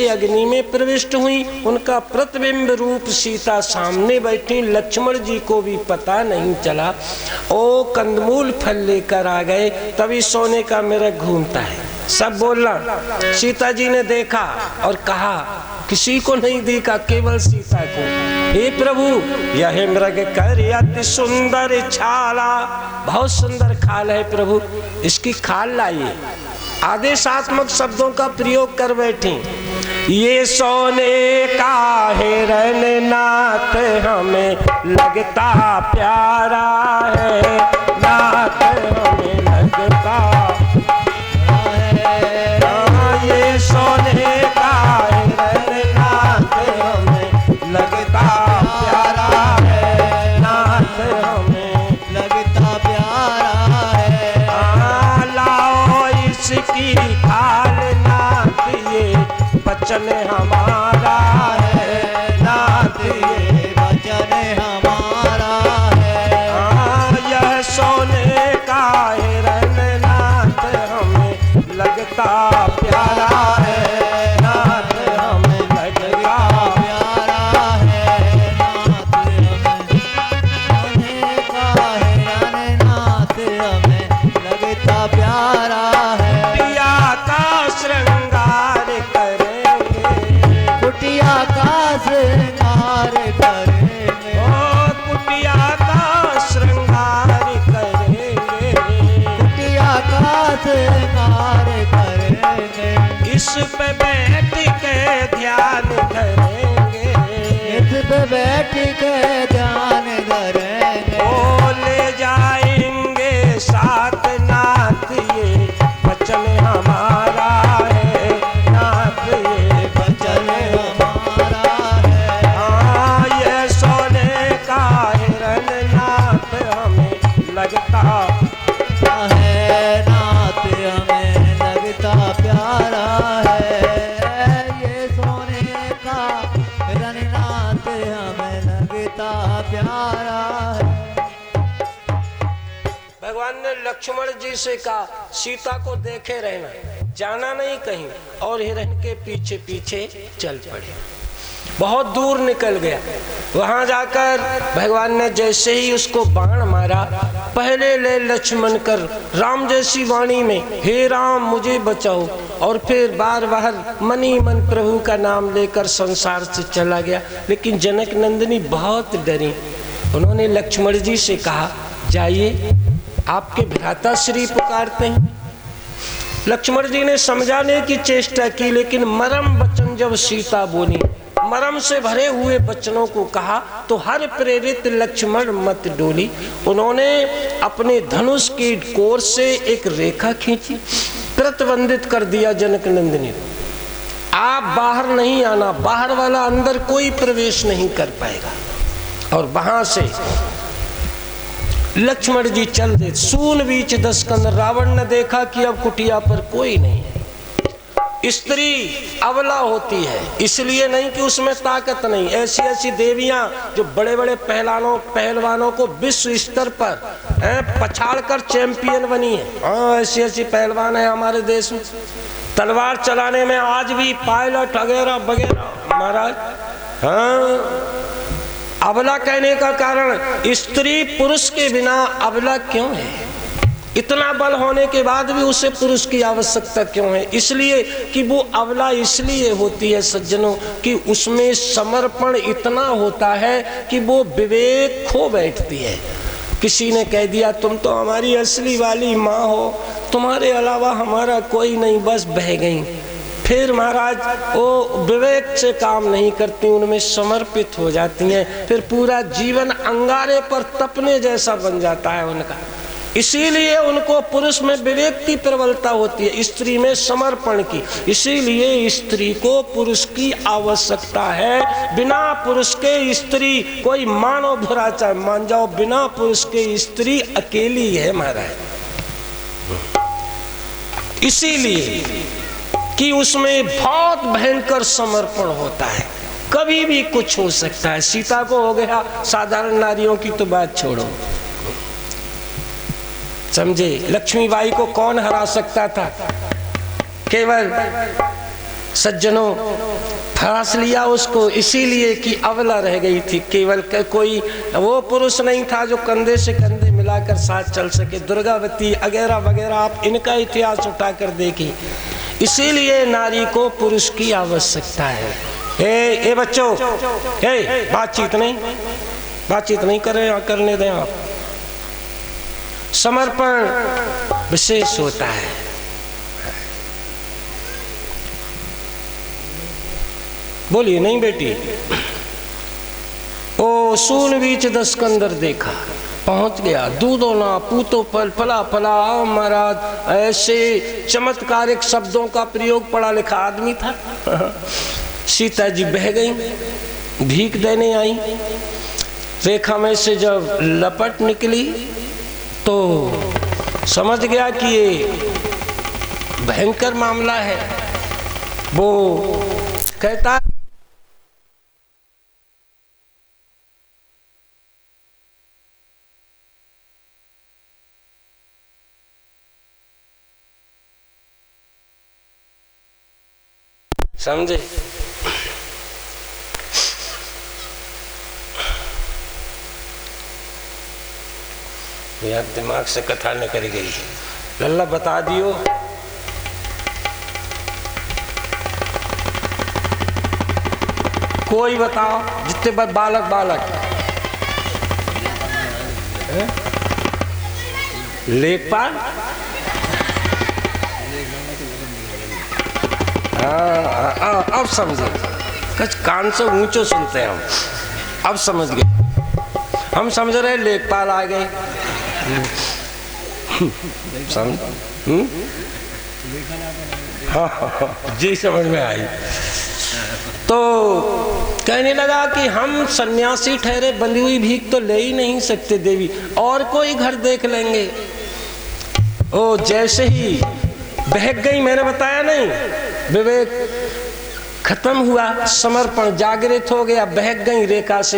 अग्नि में प्रविष्ट हुई। उनका प्रतिबिंब रूप सीता सामने बैठी। लक्ष्मण जी को भी पता नहीं चला। ओ कंदमूल फल लेकर आ गए, तभी सोने का मिर्ग घूमता है, सब बोलना। सीता जी ने देखा और कहा, किसी को नहीं देखा, केवल सीता को। हे प्रभु, यह मृग कर अति सुंदर छाला, बहुत सुंदर खाल है प्रभु, इसकी खाल लाइए। आदेशात्मक शब्दों का प्रयोग कर बैठी। ये सोने का हिरन नाथ हमें लगता प्यारा है, नाथ हमें लगता है। ये सोने का हिरन नाथ हमें लगता प्यारा है, नाथ हमें लगता प्यारा है। लाओ इसकी खाल नाथ, ये वचन हमारा है, नाथ ये वचन हमारा है। यह सोने का हिरन नाथ हमें लगता प्यारा है, नाथ हमें लगता प्यारा है। सोने का हिरन नाथ हमें लगता प्यारा है। कुटिया का श्रृंगार कुटिया का श्रृंगार करेंगे, ओ कुटिया का श्रृंगार करेंगे, कुटिया का श्रृंगार करेंगे। इस पे बैठ के ध्यान करेंगे, इस पे बैठ के ध्यान करेंगे। ओ ले जाएंगे साथ नाथ, ये वचन हमारा है, नाथ ये वचन हमारा है। हाँ, ये सोने का हिरन नाथ हमें लगता है, नाथ हमें लगता प्यारा है। ये सोने का हिरन नाथ हमें लगता प्यारा है। भगवान ने लक्ष्मण जी से कहा, सीता को देखे रहना, जाना नहीं कहीं, और हिरन के पीछे पीछे चल पड़े। बहुत दूर निकल गया। वहां जाकर भगवान ने जैसे ही उसको बाण मारा, पहले ले लक्ष्मण कर राम जैसी वाणी में, हे राम मुझे बचाओ, और फिर बार बार मनी मन प्रभु का नाम लेकर संसार से चला गया। लेकिन जनक नंदिनी बहुत डरी। उन्होंने लक्ष्मण जी से कहा, जाइए, आपके भ्राता श्री पुकारते हैं। लक्ष्मण जी ने समझाने की चेष्टा की, लेकिन मरम वचन जब सीता बोली, मरम से भरे हुए वचनों को कहा, तो हर प्रेरित लक्ष्मण मत डोली। उन्होंने अपने धनुष की कोर से एक रेखा खींची, प्रतिबंधित कर दिया जनक नंदिनी, आप बाहर नहीं आना, बाहर वाला अंदर कोई प्रवेश नहीं कर पाएगा। और वहां से लक्ष्मण जी चल दे। सून बीच 10 कंद। रावण ने देखा कि अब कुटिया पर कोई नहीं है। स्त्री अबला होती है, इसलिए नहीं कि उसमें ताकत नहीं। ऐसी ऐसी देवियां जो बड़े बड़े पहलवानों को विश्व स्तर पर पछाड़ कर चैंपियन बनी है। हाँ, ऐसी ऐसी पहलवान है हमारे देश में। तलवार चलाने में आज भी पायलट वगैरह वगैरह महाराज। हाँ, अबला कहने का कारण, स्त्री पुरुष के बिना अबला क्यों है? इतना बल होने के बाद भी उसे पुरुष की आवश्यकता क्यों है? इसलिए कि वो अबला इसलिए होती है सज्जनों, कि उसमें समर्पण इतना होता है कि वो विवेक खो बैठती है। किसी ने कह दिया, तुम तो हमारी असली वाली माँ हो, तुम्हारे अलावा हमारा कोई नहीं, बस बह गई। फिर महाराज वो विवेक से काम नहीं करती, उनमें समर्पित हो जाती हैं। फिर पूरा जीवन अंगारे पर तपने जैसा बन जाता है उनका। इसीलिए उनको पुरुष में विवेक की प्रबलता होती है, स्त्री में समर्पण की। इसीलिए स्त्री को पुरुष की आवश्यकता है। बिना पुरुष के स्त्री, कोई मानो बुरा चाहे मान जाओ, बिना पुरुष के स्त्री अकेली है महाराज। इसीलिए कि उसमें बहुत भयंकर समर्पण होता है, कभी भी कुछ हो सकता है। सीता को हो गया, साधारण नारियों की तो बात छोड़ो, समझे। लक्ष्मीबाई को कौन हरा सकता था? केवल सज्जनों फरास लिया उसको इसीलिए कि अबला रह गई थी, केवल कोई वो पुरुष नहीं था जो कंधे से कंधे मिलाकर साथ चल सके। दुर्गावती वगैरह वगैरह आप इनका इतिहास उठाकर देखिए। इसीलिए नारी को पुरुष की आवश्यकता है। ए बच्चों, बातचीत नहीं करने दें आप। समर्पण विशेष होता है। बोलिए नहीं बेटी। ओ सून बीच 10 कंदर देखा, पहुंच गया दूधो ना पूतो फल फला फला। महाराज ऐसे चमत्कारिक शब्दों का प्रयोग पढ़ा लिखा आदमी था। सीता जी बह गई, भीख देने आई। रेखा में से जब लपट निकली तो समझ गया कि ये भयंकर मामला है। वो कहता समझे। यार दिमाग से कथा न करी गई। लल्ला बता दियो। कोई बताओ जितने बार बालक लेखपाल। अब समझे, कुछ कान से ऊंचो सुनते हैं हम। अब समझ गए। हम समझ रहे लेखपाल आ गए। जी समझ में आई। तो कहने लगा कि हम सन्यासी ठहरे, बंधी हुई भीख तो ले ही नहीं सकते देवी, और कोई घर देख लेंगे। ओ जैसे ही बहक गई, मैंने बताया नहीं, विवेक खत्म हुआ, समर्पण जागृत हो गया, बहक गई रेखा से